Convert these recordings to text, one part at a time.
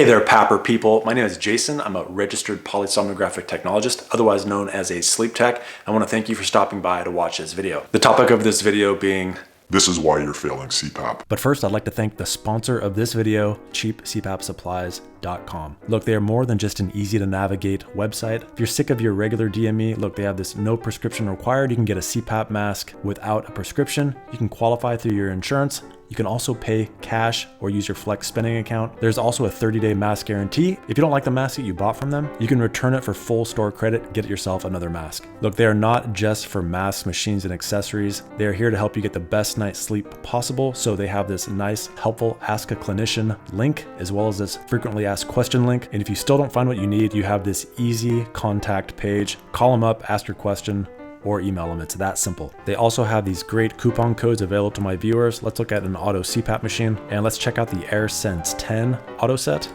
Hey there, PAPR people. My name is Jason. I'm a registered polysomnographic technologist, otherwise known as a sleep tech. I want to thank you for stopping by to watch this video. The topic of this video being, this is why you're failing CPAP. But first, I'd like to thank the sponsor of this video, cheapcpapsupplies.com. Look, they are more than just an easy to navigate website. If you're sick of your regular DME, look, they have this no prescription required. You can get a CPAP mask without a prescription. You can qualify through your insurance. You can also pay cash or use your flex spending account. There's also a 30-day mask guarantee. If you don't like the mask that you bought from them, you can return it for full store credit, get yourself another mask. Look, they are not just for masks, machines, and accessories. They are here to help you get the best night's sleep possible. So they have this nice, helpful Ask a Clinician link, as well as this frequently asked question link. And if you still don't find what you need, you have this easy contact page. Call them up, ask your question, or email them. It's that simple. They also have these great coupon codes available to my viewers. Let's look at an auto CPAP machine, and let's check out the AirSense 10 auto set.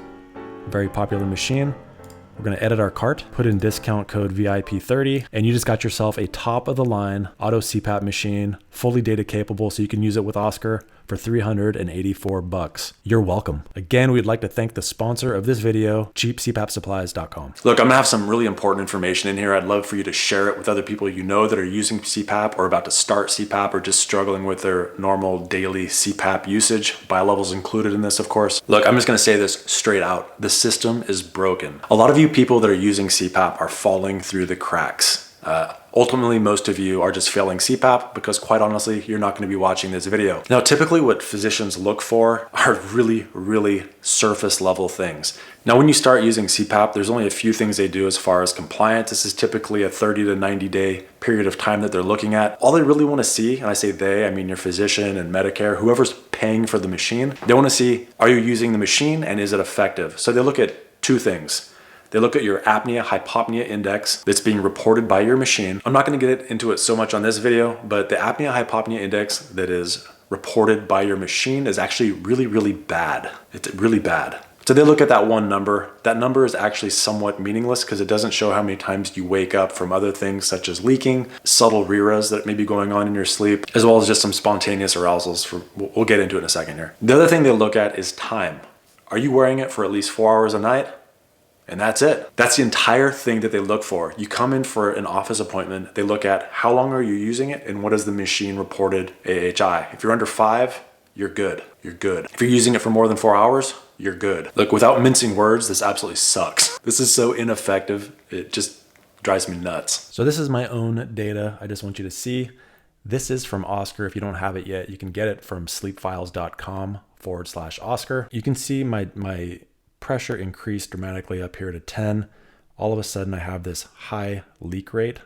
Very popular machine. We're gonna edit our cart, put in discount code VIP30, and you just got yourself a top of the line auto CPAP machine, fully data capable, so you can use it with Oscar for $384. You're welcome. Again, we'd like to thank the sponsor of this video, cheapcpapsupplies.com. look, I'm gonna have some really important information in here. I'd love for you to share it with other people you know that are using CPAP or about to start CPAP or just struggling with their normal daily CPAP usage. Bi-levels included in this, of course. Look, I'm just gonna say this straight out. The system is broken. A lot of you people that are using CPAP are falling through the cracks. Ultimately, most of you are just failing CPAP because quite honestly, you're not going to be watching this video. Now, typically what physicians look for are really surface level things. Now, when you start using CPAP, there's only a few things they do as far as compliance. This is typically a 30 to 90 day period of time that they're looking at. All they really want to see, and I say they, I mean your physician and Medicare, whoever's paying for the machine, they want to see, are you using the machine and is it effective? So they look at two things. They look at your apnea-hypopnea index that's being reported by your machine. I'm not going to get into it so much on this video, but the apnea-hypopnea index that is reported by your machine is actually really bad. It's really bad. So they look at that one number. That number is actually somewhat meaningless because it doesn't show how many times you wake up from other things such as leaking, subtle RERAs that may be going on in your sleep, as well as just some spontaneous arousals. We'll get into it in a second here. The other thing they look at is time. Are you wearing it for at least 4 hours a night? And that's it. That's the entire thing that they look for. You come in for an office appointment, they look at how long are you using it and what is the machine reported AHI. If you're under 5, you're good. You're good. If you're using it for more than 4 hours, you're good. Look, without mincing words, this absolutely sucks. This is so ineffective. It just drives me nuts. So this is my own data. I just want you to see. This is from Oscar. If you don't have it yet, you can get it from sleepfiles.com/Oscar. You can see my pressure increased dramatically up here to 10. All of a sudden I have this high leak rate.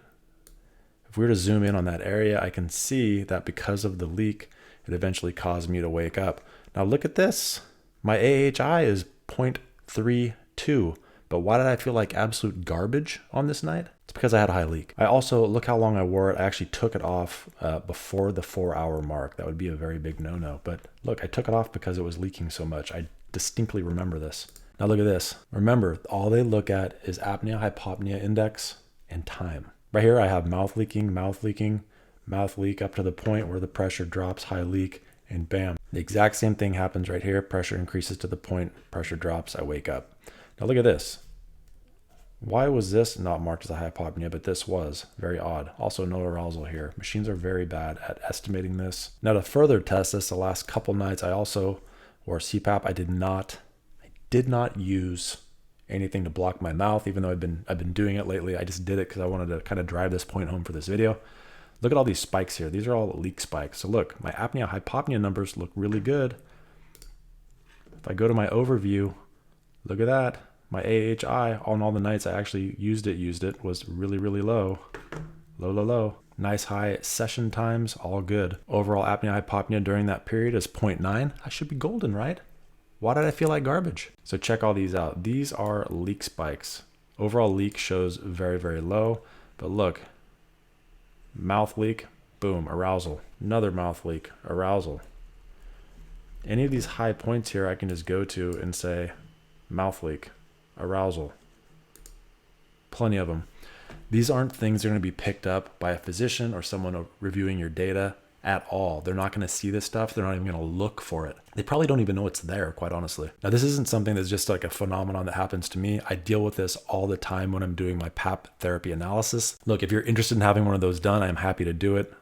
If we were to zoom in on that area, I can see that because of the leak, it eventually caused me to wake up. Now look at this. My AHI is 0.32, but why did I feel like absolute garbage on this night? It's because I had a high leak. I also, look how long I wore it. I actually took it off before the 4-hour mark. That would be a very big no-no, but look, I took it off because it was leaking so much. I distinctly remember this. Now look at this. Remember, all they look at is apnea-hypopnea index and time. Right here I have mouth leak up to the point where the pressure drops, high leak, and bam. The exact same thing happens right here. Pressure increases to the point, pressure drops, I wake up. Now look at this. Why was this not marked as a hypopnea, but this was? Very odd. Also no arousal here. Machines are very bad at estimating this. Now to further test this, the last couple nights I also wore CPAP. I did not use anything to block my mouth, even though I've been doing it lately. I just did it because I wanted to kind of drive this point home for this video. Look at all these spikes here. These are all leak spikes. So look, my apnea-hypopnea numbers look really good. If I go to my overview, look at that. My AHI on all the nights I actually used it was really low. Low. Nice high session times, all good. Overall apnea-hypopnea during that period is 0.9. I should be golden, right? Why did I feel like garbage? So check all these out. These are leak spikes. Overall leak shows very low, but look, mouth leak, boom, arousal. Another mouth leak, arousal. Any of these high points here I can just go to and say mouth leak, arousal. Plenty of them. These aren't things that are going to be picked up by a physician or someone reviewing your data. at all. They're not going to see this stuff. They're not even going to look for it. They probably don't even know it's there, quite honestly. Now, this isn't something that's just like a phenomenon that happens to me. I deal with this all the time when I'm doing my PAP therapy analysis. Look, if you're interested in having one of those done, I'm happy to do it.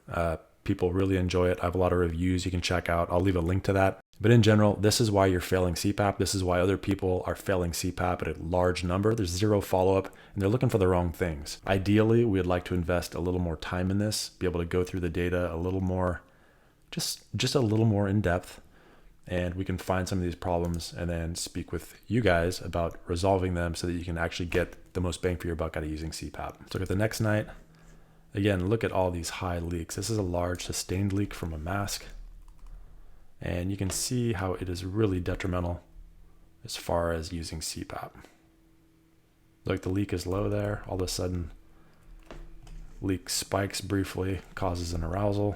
People really enjoy it. I have a lot of reviews you can check out. I'll leave a link to that. But in general, this is why you're failing CPAP. This is why other people are failing CPAP at a large number. There's zero follow-up, and they're looking for the wrong things. Ideally, we'd like to invest a little more time in this, be able to go through the data a little more, just a little more in depth, and we can find some of these problems and then speak with you guys about resolving them so that you can actually get the most bang for your buck out of using CPAP. So look at the next night. Again, look at all these high leaks. This is a large sustained leak from a mask. And you can see how it is really detrimental as far as using CPAP. Like the leak is low there. All of a sudden, leak spikes briefly, causes an arousal.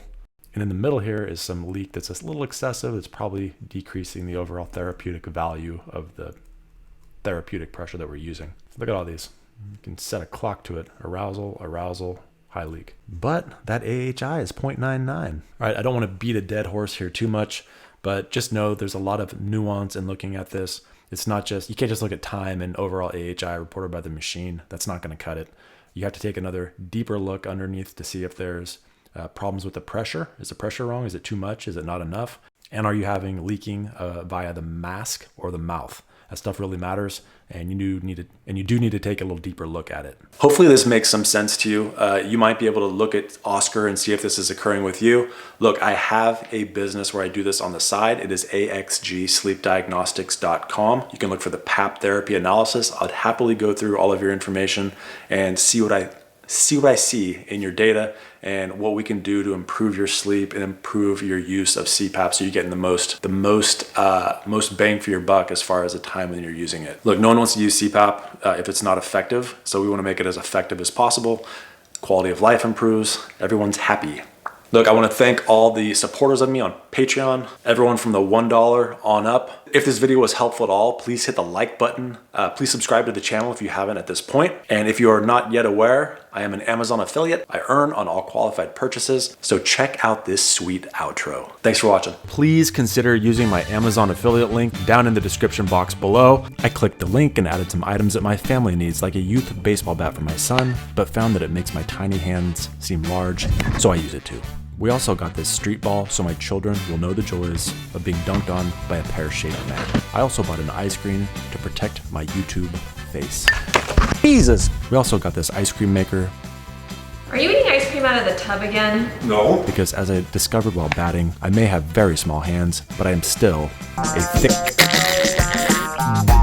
And in the middle here is some leak that's a little excessive. It's probably decreasing the overall therapeutic value of the therapeutic pressure that we're using. Look at all these. You can set a clock to it. Arousal, arousal, high leak. But that AHI is 0.99. All right, I don't want to beat a dead horse here too much, but just know there's a lot of nuance in looking at this. It's not just, you can't just look at time and overall AHI reported by the machine. That's not going to cut it. You have to take another deeper look underneath to see if there's problems with the pressure. Is the pressure wrong? Is it too much? Is it not enough? And are you having leaking via the mask or the mouth? That stuff really matters, and you do need to take a little deeper look at it. Hopefully this makes some sense to you. You might be able to look at Oscar and see if this is occurring with you. Look, I have a business where I do this on the side. It is axgsleepdiagnostics.com. You can look for the PAP therapy analysis. I'd happily go through all of your information and see what I see in your data and what we can do to improve your sleep and improve your use of CPAP so you're getting the most bang for your buck as far as the time when you're using it. Look, no one wants to use CPAP if it's not effective, so we want to make it as effective as possible. Quality of life improves, everyone's happy. Look, I want to thank all the supporters of me on Patreon, everyone from the $1 on up. If this video was helpful at all, please hit the like button. Please subscribe to the channel if you haven't at this point. And if you are not yet aware, I am an Amazon affiliate. I earn on all qualified purchases. So check out this sweet outro. Thanks for watching. Please consider using my Amazon affiliate link down in the description box below. I clicked the link and added some items that my family needs, like a youth baseball bat for my son, but found that it makes my tiny hands seem large, so I use it too. We also got this street ball so my children will know the joys of being dunked on by a pear-shaped man. I also bought an eye screen to protect my YouTube face. Jesus! We also got this ice cream maker. Are you eating ice cream out of the tub again? No. Because as I discovered while batting, I may have very small hands, but I am still a thick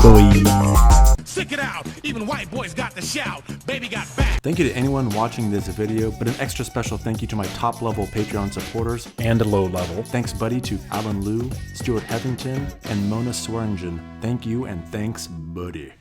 boy. Stick it out. Even white boys got the shout. Baby got back. Thank you to anyone watching this video, but an extra special thank you to my top level Patreon supporters and low level. Thanks buddy to Alan Liu, Stuart Hetherington, and Mona Swearingen. Thank you and thanks buddy.